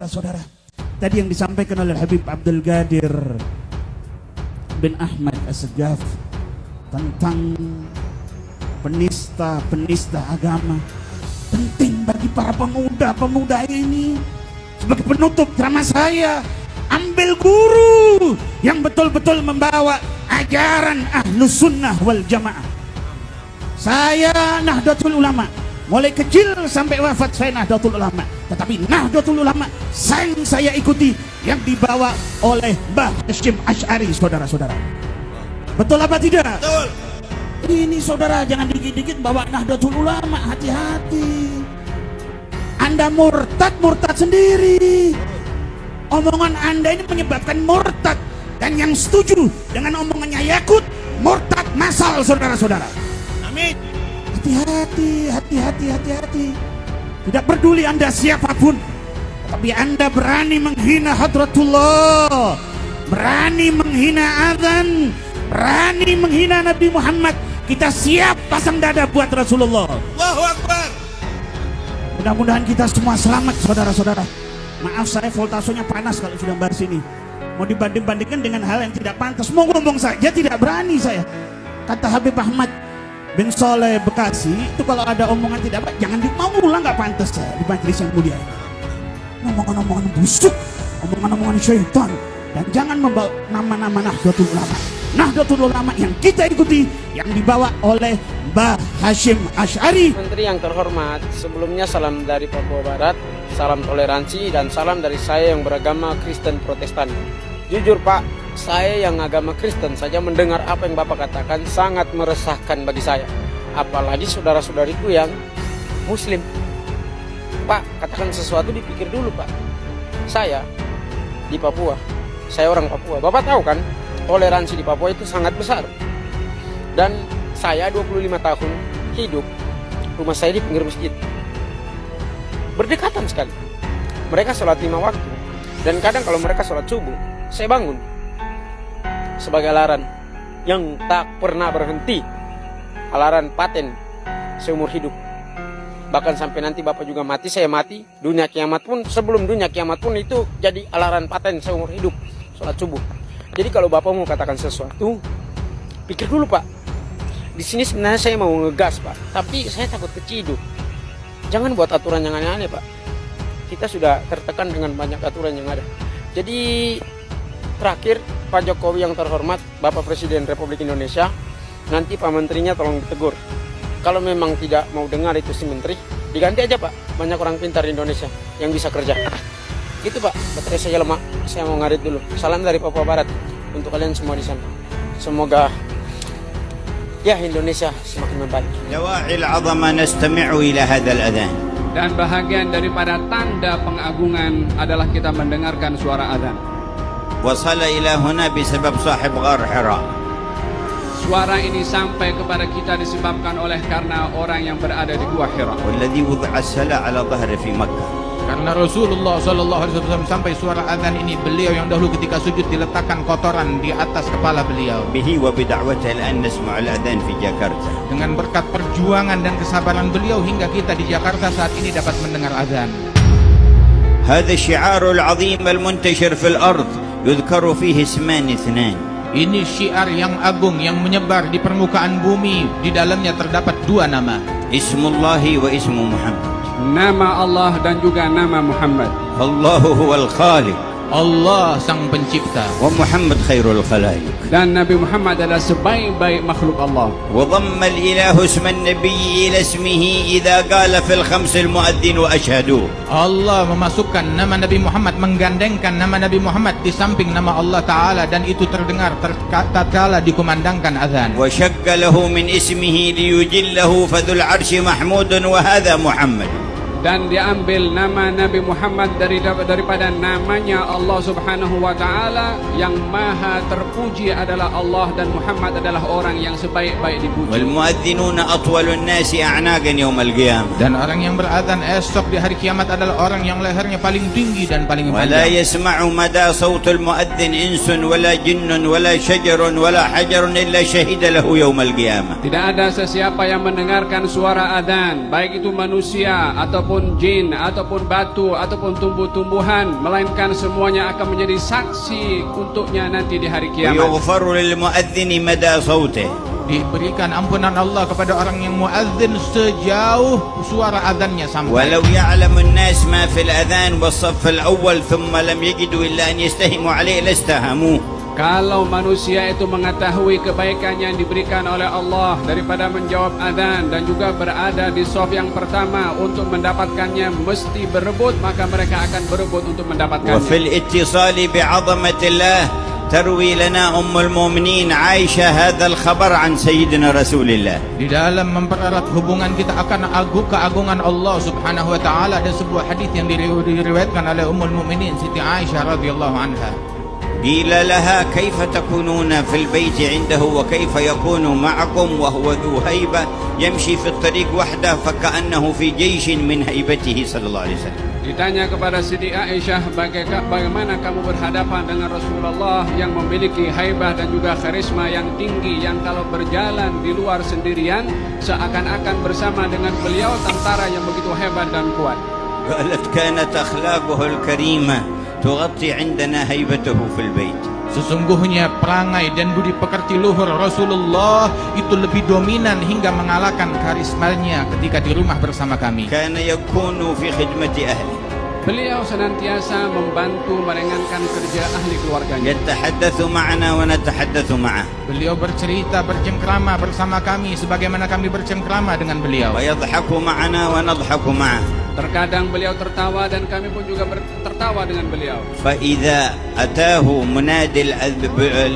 saudara-saudara. Tadi yang disampaikan oleh Habib Abdul Qadir bin Ahmad As-Segaf tentang penista agama, penting bagi para pemuda ini. Sebagai penutup ceramah saya, ambil guru yang betul-betul membawa ajaran Ahlus Sunnah wal Jamaah. Saya Nahdlatul Ulama, mulai kecil sampai wafat saya Nahdlatul Ulama. Tetapi Nahdlatul Ulama saya ikuti yang dibawa oleh Mbah Hasyim Asy'ari, saudara-saudara. Betul apa tidak? Betul. Ini saudara, jangan dikit-dikit bawa Nahdlatul Ulama, hati-hati. Anda murtad sendiri. Omongan Anda ini menyebabkan murtad. Dan yang setuju dengan omongannya Yakut, murtad massal, saudara-saudara. Amin. Hati-hati. Tidak peduli Anda siapapun, tapi Anda berani menghina Hadratullah, berani menghina azan, berani menghina Nabi Muhammad, kita siap pasang dada buat Rasulullah. Allahu Akbar. Mudah-mudahan kita semua selamat, saudara-saudara. Maaf saya voltasenya panas kalau sudah bahas ini. Mau dibanding-bandingkan dengan hal yang tidak pantas, mau ngomong saja tidak berani saya. Kata Habib Ahmad bin Soleh Bekasi, itu kalau ada omongan tidak baik, jangan mau ulang, nggak pantas saya di majelis yang mulia ini. Omongan-omongan busuk, omongan-omongan syaitan, dan jangan membawa nama-nama Nahdlatul Ulama. Nahdlatul Ulama yang kita ikuti, yang dibawa oleh Mbah Hasyim Asy'ari. Menteri yang terhormat, sebelumnya salam dari Papua Barat, salam toleransi, dan salam dari saya yang beragama Kristen Protestan. Jujur Pak, saya yang agama Kristen saja mendengar apa yang Bapak katakan sangat meresahkan bagi saya. Apalagi saudara-saudariku yang Muslim. Pak, katakan sesuatu dipikir dulu Pak. Saya di Papua, saya orang Papua. Bapak tahu kan, toleransi di Papua itu sangat besar. Dan saya 25 tahun hidup, rumah saya di pinggir masjid. Berdekatan sekali. Mereka sholat 5 waktu. Dan kadang kalau mereka sholat subuh, saya bangun sebagai alarm yang tak pernah berhenti, alarm paten seumur hidup. Bahkan sampai nanti Bapak juga mati, saya mati, dunia kiamat pun, sebelum dunia kiamat pun itu jadi alarm paten seumur hidup, sholat subuh. Jadi kalau Bapak mau katakan sesuatu, pikir dulu Pak. Di sini sebenarnya saya mau ngegas Pak, tapi saya takut keciduk. Jangan buat aturan yang aneh-aneh Pak. Kita sudah tertekan dengan banyak aturan yang ada. Jadi terakhir, Pak Jokowi yang terhormat, Bapak Presiden Republik Indonesia, nanti Pak Menterinya tolong ditegur. Kalau memang tidak mau dengar itu si Menteri, diganti aja Pak. Banyak orang pintar di Indonesia yang bisa kerja. Gitu Pak, baterai saya lemah, saya mau ngarit dulu. Salam dari Papua Barat untuk kalian semua di sana. Semoga ya Indonesia semakin membaik. Dawa'il 'azama nastami'u ila hadzal adhan. Dan bahagian daripada tanda pengagungan adalah kita mendengarkan suara adzan. Wasala ila huna bisabab sahib ghar Hira. Suara ini sampai kepada kita disebabkan oleh karena orang yang berada di Gua Hira. Walladhi wud'a as-sala 'ala dhahri fi Makkah. Karena Rasulullah SAW sampai suara azan ini, beliau yang dahulu ketika sujud diletakkan kotoran di atas kepala beliau. Bihi wa bid'awatihi al-an nasma'u al-adhan fi Jakarta. Dengan berkat perjuangan dan kesabaran beliau hingga kita di Jakarta saat ini dapat mendengar azan. Hadha syi'aru al-'azim al-muntashir fil ard yudhkaru fihi isman ithnan. Ini syiar yang agung yang menyebar di permukaan bumi, di dalamnya terdapat 2 nama. Ismullahi wa ismu Muhammad. Nama Allah dan juga nama Muhammad. Allahu huwal khaliq. Allah sang pencipta. Wa Muhammad khairul khalaiq. Dan Nabi Muhammad adalah sebaik-baik makhluk Allah. Wa dhamma al-ilahu isma an-nabiy ila ismihi idza qala fil khams al-mu'adhdhin wa ashhadu. Allah Memasukkan nama Nabi Muhammad, menggandengkan nama Nabi Muhammad di samping nama Allah Ta'ala, dan itu terdengar tatkala dikumandangkan azan. Wa shakka lahu min ismihi liyujillahu fadhul arsy mahmudun wa hadha Muhammad. Dan diambil nama Nabi Muhammad daripada namanya Allah Subhanahu wa Ta'ala, yang maha terpuji adalah Allah, dan Muhammad adalah orang yang sebaik-baik dipuji. Wal muadhdhinuna atwalun nasi a'naqan yaumil qiyamah. Dan orang yang berazan esok di hari kiamat adalah orang yang lehernya paling tinggi dan paling panjang. Wala yasma'u mada sautul muadzin insun wala jinnun wala syajarun wala hajarun illa syahida lahu yaumil qiyamah. Tidak ada sesiapa yang mendengarkan suara adzan, baik itu manusia ataupun ataupun jin, ataupun batu, ataupun tumbuh-tumbuhan, melainkan semuanya akan menjadi saksi untuknya nanti di hari kiamat. ويغفر للمؤذن مدى صوته. Diberikan ampunan Allah kepada orang yang muazzin sejauh suara azannya sampai. ولو يعلم الناس ما في الأذان والصف الأول ثم لم يجدوا إلا أن يستهموا عليه لاستهموه. Kalau manusia itu mengetahui kebaikan yang diberikan oleh Allah daripada menjawab adzan dan juga berada di shaf yang pertama untuk mendapatkannya, mesti berebut, maka mereka akan berebut untuk mendapatkannya. وفي الاتصال بعظمة الله تروي لنا أم المؤمنين عائشة هذا الخبر عن سيدنا رسول الله. Di dalam mempererat hubungan kita akan keagungan Allah Subhanahu wa taala, ada sebuah hadis yang diriwayatkan oleh Ummul Mukminin Siti Aisyah radhiyallahu anha. قيل لها كيف تكونون في البيت عنده وكيف يكون معكم وهو ذو هيبة يمشي في الطريق وحده فكأنه في جيش من هيبته صلى الله عليه وسلم. Ditanya kepada Siti Aisyah, bagaimana kamu berhadapan dengan Rasulullah yang memiliki haibah dan juga karisma yang tinggi, yang kalau berjalan di luar sendirian seakan-akan bersama dengan beliau tentara yang begitu hebat dan kuat. قالت كانت أخلاقه الكريمة تغطي عندنا هيبته في البيت. Sesungguhnya perangai dan budi pekerti luhur Rasulullah itu lebih dominan hingga mengalahkan karismanya ketika di rumah bersama kami. كان يكون في خدمة أهله. Beliau senantiasa membantu meringankan kerja ahli keluarganya. يتحدث معنا ونتحدث معه. Beliau bercerita, bercengkrama bersama kami sebagaimana kami bercengkrama dengan beliau. ويضحك معنا ونضحك معه. Terkadang beliau tertawa dan kami pun juga tertawa dengan beliau. فإذا أتاه منادي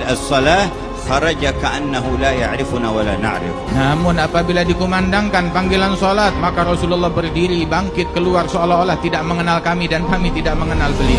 الصلاة خرج كأنه لا يعرفنا ولا نعرف. Namun apabila dikumandangkan panggilan salat, maka Rasulullah berdiri bangkit keluar seolah-olah tidak mengenal kami dan kami tidak mengenal beliau.